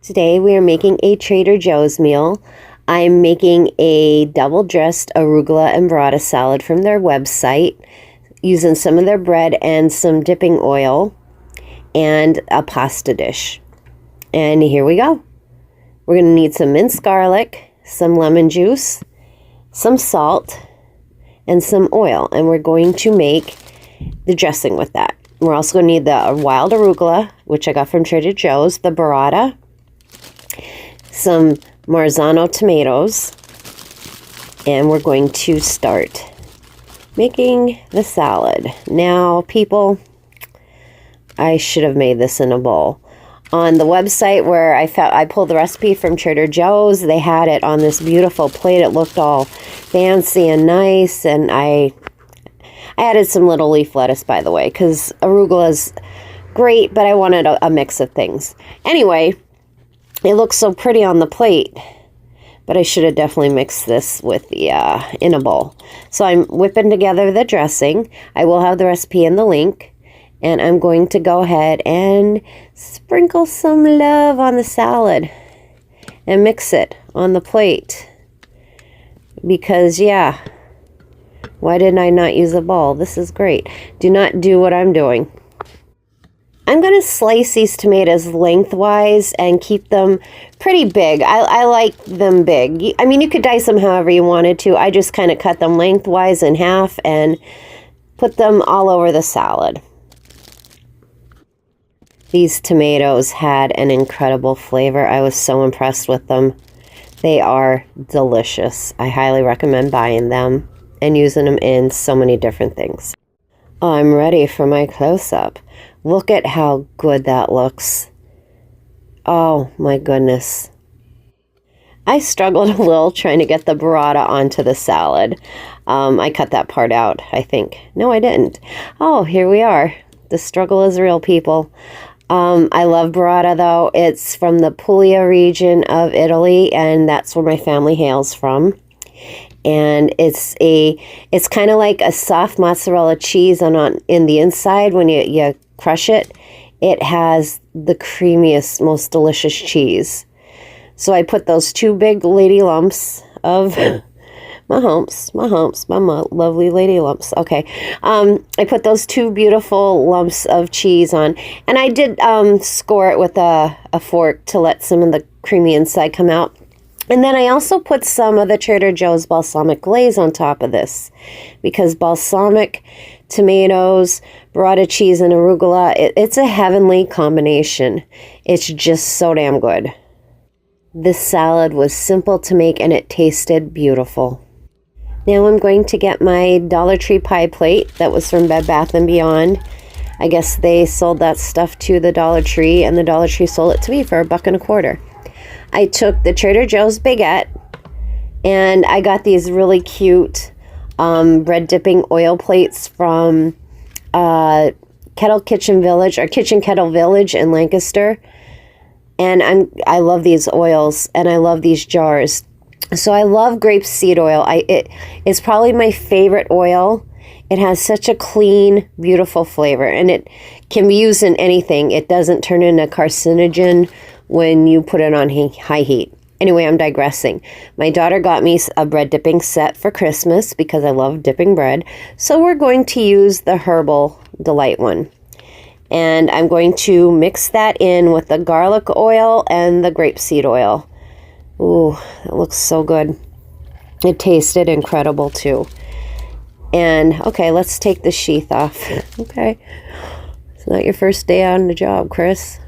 Today we are making a Trader Joe's meal. I'm making a double-dressed arugula and burrata salad from their website, using some of their bread and some dipping oil and a pasta dish. And here we go. We're going to need some minced garlic, some lemon juice, some salt, and some oil. And we're going to make the dressing with that. We're also going to need the wild arugula, which I got from Trader Joe's, the burrata, some Marzano tomatoes, and we're going to start making the salad. Now, people, I should have made this in a bowl. On the website where I pulled the recipe from Trader Joe's, they had it on this beautiful plate. It looked all fancy and nice, and I added some little leaf lettuce, by the way, because arugula is great, but I wanted a mix of things. Anyway, it looks so pretty on the plate, but I should have definitely mixed this with the in a bowl. So I'm whipping together the dressing. I will have the recipe in the link, and I'm going to go ahead and sprinkle some love on the salad and mix it on the plate. Because, yeah, why didn't I not use a bowl? This is great. Do not do what I'm doing. I'm going to slice these tomatoes lengthwise and keep them pretty big. I like them big. I mean, you could dice them however you wanted to. I just kind of cut them lengthwise in half and put them all over the salad. These tomatoes had an incredible flavor. I was so impressed with them. They are delicious. I highly recommend buying them and using them in so many different things. I'm ready for my close-up. Look at how good that looks. Oh my goodness. I struggled a little trying to get the burrata onto the salad. I cut that part out, I think. No, I didn't. Oh, here we are. The struggle is real, people. I love burrata, though. It's from the Puglia region of Italy, and that's where my family hails from. And it's kind of like a soft mozzarella cheese in the inside. When you crush it, it has the creamiest, most delicious cheese. So I put those two big lady lumps of my lovely lady lumps. Okay, I put those two beautiful lumps of cheese on, and I did score it with a fork to let some of the creamy inside come out. And then I also put some of the Trader Joe's balsamic glaze on top of this, because balsamic, tomatoes, burrata cheese, and arugula, it's a heavenly combination. It's just so damn good. This salad was simple to make, and it tasted beautiful. Now I'm going to get my Dollar Tree pie plate that was from Bed Bath & Beyond. I guess they sold that stuff to the Dollar Tree, and the Dollar Tree sold it to me for $1.25. I took the Trader Joe's baguette, and I got these really cute bread dipping oil plates from Kitchen Kettle Village in Lancaster. And I love these oils, and I love these jars. So I love grapeseed oil. It's probably my favorite oil. It has such a clean, beautiful flavor, and it can be used in anything. It doesn't turn into carcinogen when you put it on high heat. Anyway, I'm digressing. My daughter got me a bread dipping set for Christmas because I love dipping bread. So we're going to use the Herbal Delight one. And I'm going to mix that in with the garlic oil and the grapeseed oil. Ooh, that looks so good. It tasted incredible too. And, okay, let's take the sheath off. Okay. It's not your first day on the job, Chris.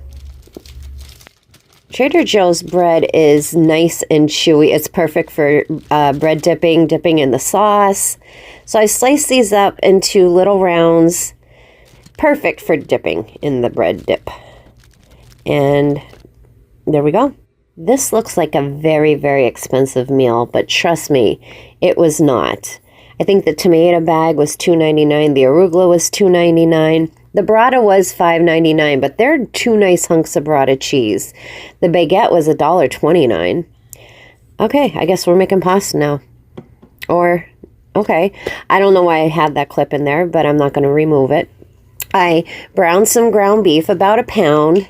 Trader Joe's bread is nice and chewy. It's perfect for bread dipping in the sauce. So I sliced these up into little rounds. Perfect for dipping in the bread dip. And there we go. This looks like a very, very expensive meal, but trust me, it was not. I think the tomato bag was $2.99. The arugula was $2.99. The burrata was $5.99, but they're two nice hunks of burrata cheese. The baguette was $1.29. Okay, I guess we're making pasta now. Or, okay, I don't know why I had that clip in there, but I'm not going to remove it. I browned some ground beef, about a pound,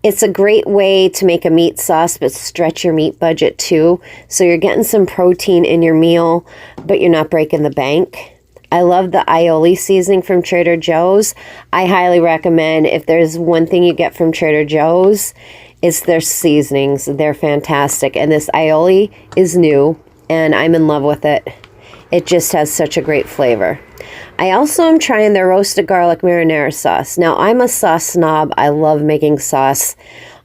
It's a great way to make a meat sauce, but stretch your meat budget too. So you're getting some protein in your meal, but you're not breaking the bank. I love the aioli seasoning from Trader Joe's. I highly recommend, if there's one thing you get from Trader Joe's, it's their seasonings. They're fantastic. And this aioli is new, and I'm in love with it. It just has such a great flavor. I also am trying their roasted garlic marinara sauce. Now, I'm a sauce snob. I love making sauce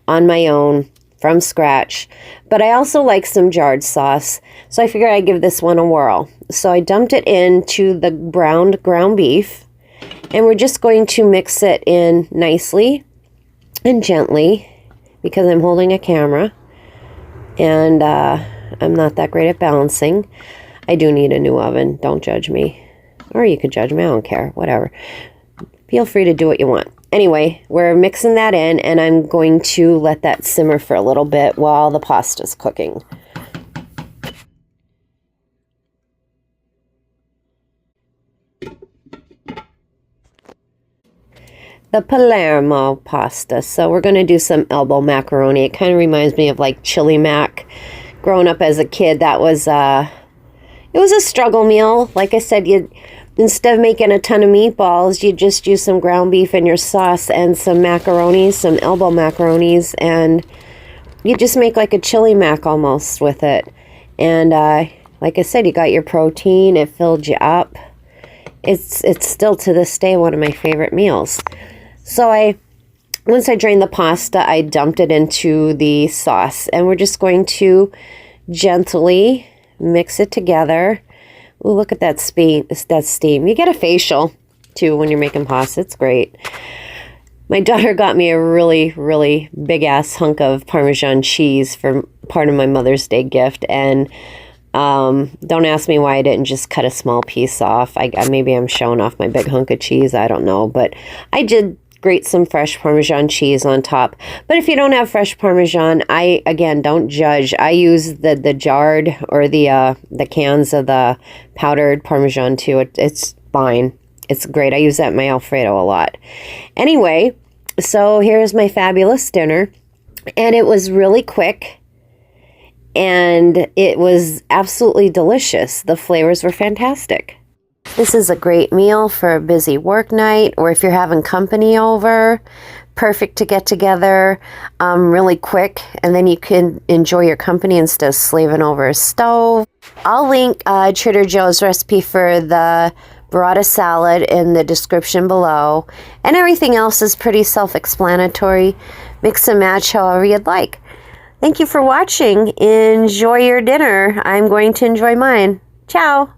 on my own from scratch, but I also like some jarred sauce. So I figured I'd give this one a whirl. So I dumped it into the browned ground beef, and we're just going to mix it in nicely and gently because I'm holding a camera and I'm not that great at balancing. I do need a new oven. Don't judge me. Or you could judge me. I don't care. Whatever. Feel free to do what you want. Anyway, we're mixing that in, and I'm going to let that simmer for a little bit while the pasta's cooking. The Palermo pasta. So we're going to do some elbow macaroni. It kind of reminds me of like chili mac. Growing up as a kid, that was it was a struggle meal. Like I said, instead of making a ton of meatballs, you just use some ground beef in your sauce and some macaronis, some elbow macaronis, and you just make like a chili mac almost with it. And like I said, you got your protein. It filled you up. It's still to this day one of my favorite meals. So once I drained the pasta, I dumped it into the sauce, and we're just going to gently mix it together. Ooh, look at that steam. You get a facial too when you're making pasta. It's great. My daughter got me a really, really big ass hunk of Parmesan cheese for part of my Mother's Day gift, and don't ask me why I didn't just cut a small piece off. Maybe I'm showing off my big hunk of cheese. I don't know, but I did grate some fresh Parmesan cheese on top. But if you don't have fresh Parmesan, again, don't judge. I use the jarred or the cans of the powdered Parmesan too. It's fine. It's great. I use that in my Alfredo a lot. Anyway, so here's my fabulous dinner, and it was really quick, and it was absolutely delicious. The flavors were fantastic. This is a great meal for a busy work night, or if you're having company over. Perfect to get together really quick, and then you can enjoy your company instead of slaving over a stove. I'll link Trader Joe's recipe for the burrata salad in the description below, and everything else is pretty self-explanatory. Mix and match however you'd like. Thank you for watching. Enjoy your dinner. I'm going to enjoy mine. Ciao.